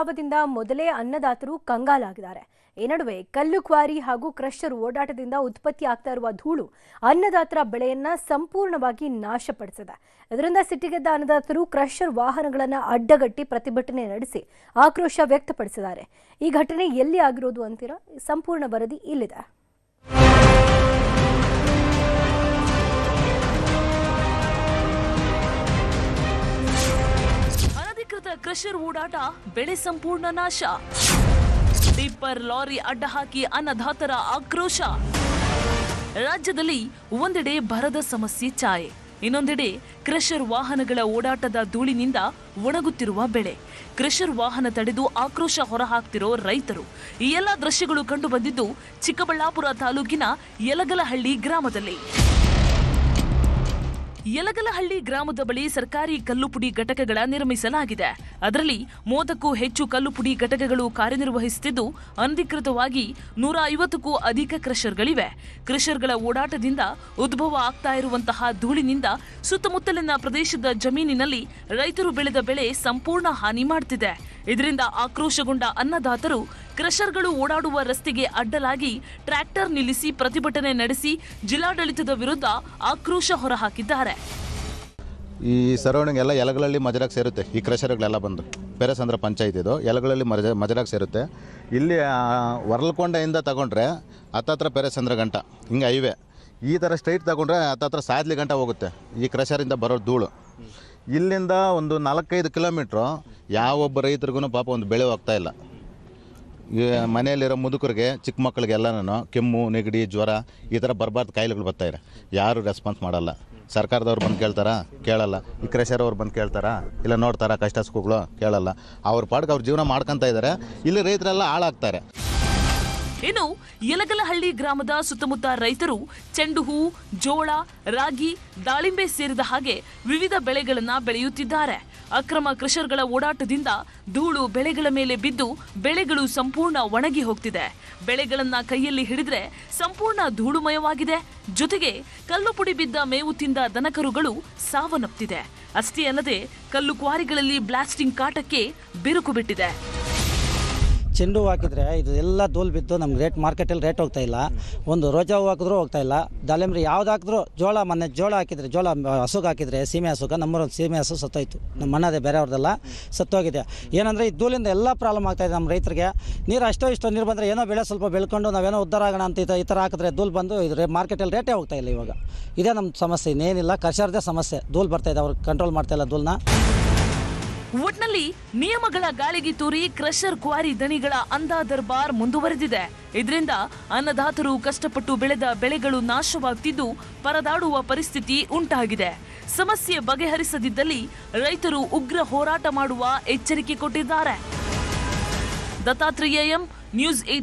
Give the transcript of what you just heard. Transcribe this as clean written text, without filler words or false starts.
ಅಭಾವದಿಂದ ಮೊದಲೇ ಅನ್ನದಾತರು ಕಂಗಾಲಾಗಿದ್ದಾರೆ. ಈ ನಡುವೆ ಕಲ್ಲು ಕ್ವಾರಿ ಹಾಗೂ ಕ್ರಷರ್ ಓಡಾಟದಿಂದ ಉತ್ಪತ್ತಿ ಆಗ್ತಾ ಇರುವ ಧೂಳು ಅನ್ನದಾತರ ಬೆಳೆಯನ್ನ ಸಂಪೂರ್ಣವಾಗಿ ನಾಶಪಡಿಸಿದೆ. ಇದರಿಂದ ಸಿಟ್ಟಿಗೆದ್ದ ಅನ್ನದಾತರು ಕ್ರಷರ್ ವಾಹನಗಳನ್ನು ಅಡ್ಡಗಟ್ಟಿ ಪ್ರತಿಭಟನೆ ನಡೆಸಿ ಆಕ್ರೋಶ ವ್ಯಕ್ತಪಡಿಸಿದ್ದಾರೆ. ಈ ಘಟನೆ ಎಲ್ಲಿ ಆಗಿರೋದು ಅಂತೀರಾ? ಸಂಪೂರ್ಣ ವರದಿ ಇಲ್ಲಿದೆ. ಕ್ರಷರ್ ಓಡಾಟ, ಬೆಳೆ ಸಂಪೂರ್ಣ ನಾಶ. ಟಿಪ್ಪರ್ ಲಾರಿ ಅಡ್ಡ ಹಾಕಿ ಅನ್ನದಾತರ ಆಕ್ರೋಶ. ರಾಜ್ಯದಲ್ಲಿ ಒಂದೆಡೆ ಬರದ ಸಮಸ್ಯೆ ಛಾಯೆ, ಇನ್ನೊಂದೆಡೆ ಕ್ರಷರ್ ವಾಹನಗಳ ಓಡಾಟದ ಧೂಳಿನಿಂದ ಒಣಗುತ್ತಿರುವ ಬೆಳೆ. ಕ್ರಷರ್ ವಾಹನ ತಡೆದು ಆಕ್ರೋಶ ಹೊರಹಾಕ್ತಿರೋ ರೈತರು. ಈ ಎಲ್ಲ ದೃಶ್ಯಗಳು ಕಂಡು ಬಂದಿದ್ದು ಚಿಕ್ಕಬಳ್ಳಾಪುರ ತಾಲೂಕಿನ ಯಲಗಲಹಳ್ಳಿ ಗ್ರಾಮದಲ್ಲಿ. ಯಲಗಲಹಳ್ಳಿ ಗ್ರಾಮದ ಬಳಿ ಸರ್ಕಾರಿ ಕಲ್ಲುಪುಡಿ ಘಟಕಗಳ ನಿರ್ಮಿಸಲಾಗಿದೆ. ಅದರಲ್ಲಿ 30ಕ್ಕೂ ಹೆಚ್ಚು ಕಲ್ಲುಪುಡಿ ಘಟಕಗಳು ಕಾರ್ಯನಿರ್ವಹಿಸುತ್ತಿದ್ದು, ಅನಧಿಕೃತವಾಗಿ 150ಕ್ಕೂ ಅಧಿಕ ಕ್ರಷರ್ಗಳಿವೆ. ಕ್ರಷರ್ಗಳ ಓಡಾಟದಿಂದ ಉದ್ಭವ ಆಗ್ತಾ ಇರುವಂತಹ ಧೂಳಿನಿಂದ ಸುತ್ತಮುತ್ತಲಿನ ಪ್ರದೇಶದ ಜಮೀನಿನಲ್ಲಿ ರೈತರು ಬೆಳೆದ ಬೆಳೆ ಸಂಪೂರ್ಣ ಹಾನಿ ಮಾಡುತ್ತಿದೆ. ಇದರಿಂದ ಆಕ್ರೋಶಗೊಂಡ ಅನ್ನದಾತರು ಕ್ರಷರ್ಗಳು ಓಡಾಡುವ ರಸ್ತೆಗೆ ಅಡ್ಡಲಾಗಿ ಟ್ರ್ಯಾಕ್ಟರ್ ನಿಲ್ಲಿಸಿ ಪ್ರತಿಭಟನೆ ನಡೆಸಿ ಜಿಲ್ಲಾಡಳಿತದ ವಿರುದ್ಧ ಆಕ್ರೋಶ ಹೊರಹಾಕಿದ್ದಾರೆ. ಈ ಸರೌಂಡಿಂಗ್ ಎಲ್ಲ ಯಲಗಲಹಳ್ಳಿ ಮಜರಾಗ್ ಸೇರುತ್ತೆ. ಈ ಕ್ರಷರ್ಗಳೆಲ್ಲ ಬಂದು ಪೆರೇಸಂದ್ರ ಪಂಚಾಯತ್ ಇದು ಯಲಗಲಹಳ್ಳಿ ಮಜರಾಗ್ ಸೇರುತ್ತೆ. ಇಲ್ಲಿ ವರ್ಲ್ಕೊಂಡೆಯಿಂದ ತಗೊಂಡ್ರೆ ಹತ್ತತ್ರ ಪೆರೇಸಂದ್ರ ಗಂಟ ಹಿಂಗೆ ಹೈವೇ ಈ ಥರ ಸ್ಟ್ರೈಟ್ ತಗೊಂಡ್ರೆ ಹತ್ತತ್ರ ಸಾದ್ಲಿ ಗಂಟ ಹೋಗುತ್ತೆ ಈ ಕ್ರಷರಿಂದ ಬರೋ ಧೂಳು. ಇಲ್ಲಿಂದ ಒಂದು 4-5 ಕಿಲೋಮೀಟ್ರು ಯಾವೊಬ್ಬ ರೈತರಿಗೂ ಪಾಪ ಒಂದು ಬೆಳೆ ಹೋಗ್ತಾ ಇಲ್ಲ. ಮನೆಯಲ್ಲಿರೋ ಮುದುಕರಿಗೆ, ಚಿಕ್ಕ ಮಕ್ಕಳಿಗೆಲ್ಲನೂ ಕೆಮ್ಮು, ನೆಗಡಿ, ಜ್ವರ ಈ ಥರ ಬರಬಾರ್ದು ಕಾಯಿಲೆಗಳು ಬರ್ತಾಯಿದೆ. ಯಾರು ರೆಸ್ಪಾನ್ಸ್ ಮಾಡಲ್ಲ. ಸರ್ಕಾರದವ್ರು ಬಂದು ಕೇಳ್ತಾರಾ? ಕೇಳಲ್ಲ. ಈ ಕ್ರಷರ್ ಅವ್ರು ಬಂದು ಕೇಳ್ತಾರಾ? ಇಲ್ಲ ನೋಡ್ತಾರಾ ಕಷ್ಟ ಸುಖಗಳು? ಕೇಳಲ್ಲ. ಅವ್ರ ಪಾಡ್ಗೆ ಅವ್ರ ಜೀವನ ಮಾಡ್ಕೊತಾ ಇದ್ದಾರೆ. ಇಲ್ಲಿ ರೈತರೆಲ್ಲ ಹಾಳಾಗ್ತಾರೆ. ಇನ್ನು ಯಲಗಲಹಳ್ಳಿ ಗ್ರಾಮದ ಸುತ್ತಮುತ್ತ ರೈತರು ಚೆಂಡು ಹೂ, ಜೋಳ, ರಾಗಿ, ದಾಳಿಂಬೆ ಸೇರಿದ ಹಾಗೆ ವಿವಿಧ ಬೆಳೆಗಳನ್ನ ಬೆಳೆಯುತ್ತಿದ್ದಾರೆ. ಅಕ್ರಮ ಕ್ರಷರ್ಗಳ ಓಡಾಟದಿಂದ ಧೂಳು ಬೆಳೆಗಳ ಮೇಲೆ ಬಿದ್ದು ಬೆಳೆಗಳು ಸಂಪೂರ್ಣ ಒಣಗಿ ಹೋಗ್ತಿದೆ. ಬೆಳೆಗಳನ್ನ ಕೈಯಲ್ಲಿ ಹಿಡಿದ್ರೆ ಸಂಪೂರ್ಣ ಧೂಳುಮಯವಾಗಿದೆ. ಜೊತೆಗೆ ಕಲ್ಲು ಪುಡಿ ಬಿದ್ದ ಮೇವು ತಿಂದ ದನಕರುಗಳು ಸಾವನ್ನಪ್ಪಿದೆ. ಅಷ್ಟೇ ಅಲ್ಲದೆ ಕಲ್ಲು ಕ್ವಾರಿಗಳಲ್ಲಿ ಬ್ಲಾಸ್ಟಿಂಗ್ ಕಾಟಕ್ಕೆ ಬಿರುಕು ಬಿಟ್ಟಿದೆ. ಚೆಂಡು ಹೂ ಹಾಕಿದರೆ ಇದು ಎಲ್ಲ ಧೂಳು ಬಿದ್ದು ನಮ್ಗೆ ಮಾರ್ಕೆಟಲ್ಲಿ ರೇಟ್ ಹೋಗ್ತಾ ಇಲ್ಲ. ಒಂದು ರೋಜಾ ಹೂ ಹಾಕಿದ್ರೂ ಹೋಗ್ತಾ ಇಲ್ಲ. ದಾಳಿಂಬ್ರಿ ಯಾವ್ದು ಹಾಕಿದ್ರು, ಜೋಳ ಮೊನ್ನೆ ಜೋಳ ಹಾಕಿದರೆ, ಜೋಳ ಹಸುಗೆ ಹಾಕಿದರೆ, ಸೀಮೆ ಹಸುಗೆ, ನಮ್ಮೂರೊಂದು ಸೀಮೆ ಹಸು ಸತ್ತೋಯ್ತು. ನಮ್ಮ ಅಣ್ಣದೇ ಬೇರೆಯವ್ರದ್ದೆಲ್ಲ ಸತ್ತೋಗಿದೆ. ಏನಂದರೆ ಈ ಧೂಳಿಂದ ಎಲ್ಲ ಪ್ರಾಬ್ಲಮ್ ಆಗ್ತಾಯಿದೆ ನಮ್ಮ ರೈತರಿಗೆ. ನೀರು ಇಷ್ಟೋ ನೀರು ಬಂದರೆ ಏನೋ ಬೆಳೆ ಸ್ವಲ್ಪ ಬೆಳ್ಕೊಂಡು ನಾವೇನೋ ಉದ್ಧಾರ ಆಗೋಣ ಅಂತ ಈ ಥರ ಹಾಕಿದ್ರೆ ಧೂಳು ಬಂದು ಇದು ಮಾರ್ಕೆಟಲ್ಲಿ ರೇಟೇ ಹೋಗ್ತಾ ಇಲ್ಲ. ಇವಾಗ ಇದೇ ನಮ್ಮ ಸಮಸ್ಯೆ, ಇನ್ನೇನಿಲ್ಲ. ಕ್ರಷರ್ದೇ ಸಮಸ್ಯೆ. ಧೂಳು ಬರ್ತಾಯಿದೆ, ಅವ್ರು ಕಂಟ್ರೋಲ್ ಮಾಡ್ತಾಯಿಲ್ಲ ಧೂಳನ್ನ. ಒಟ್ನಲ್ಲಿ ನಿಯಮಗಳ ಗಾಳಿಗೆ ತೂರಿ ಕ್ರಷರ್ ಕ್ವಾರಿ ದಣಿಗಳ ಅಂದಾ ದರ್ಬಾರ್ ಮುಂದುವರೆದಿದೆ. ಇದರಿಂದ ಅನ್ನದಾತರು ಕಷ್ಟಪಟ್ಟು ಬೆಳೆದ ಬೆಳೆಗಳು ನಾಶವಾಗ್ತಿದ್ದು ಪರದಾಡುವ ಪರಿಸ್ಥಿತಿ ಉಂಟಾಗಿದೆ. ಸಮಸ್ಯೆ ಬಗೆಹರಿಸದಿದ್ದಲ್ಲಿ ರೈತರು ಉಗ್ರ ಹೋರಾಟ ಮಾಡುವ ಎಚ್ಚರಿಕೆ ಕೊಟ್ಟಿದ್ದಾರೆ. Dattatreya M, news 8.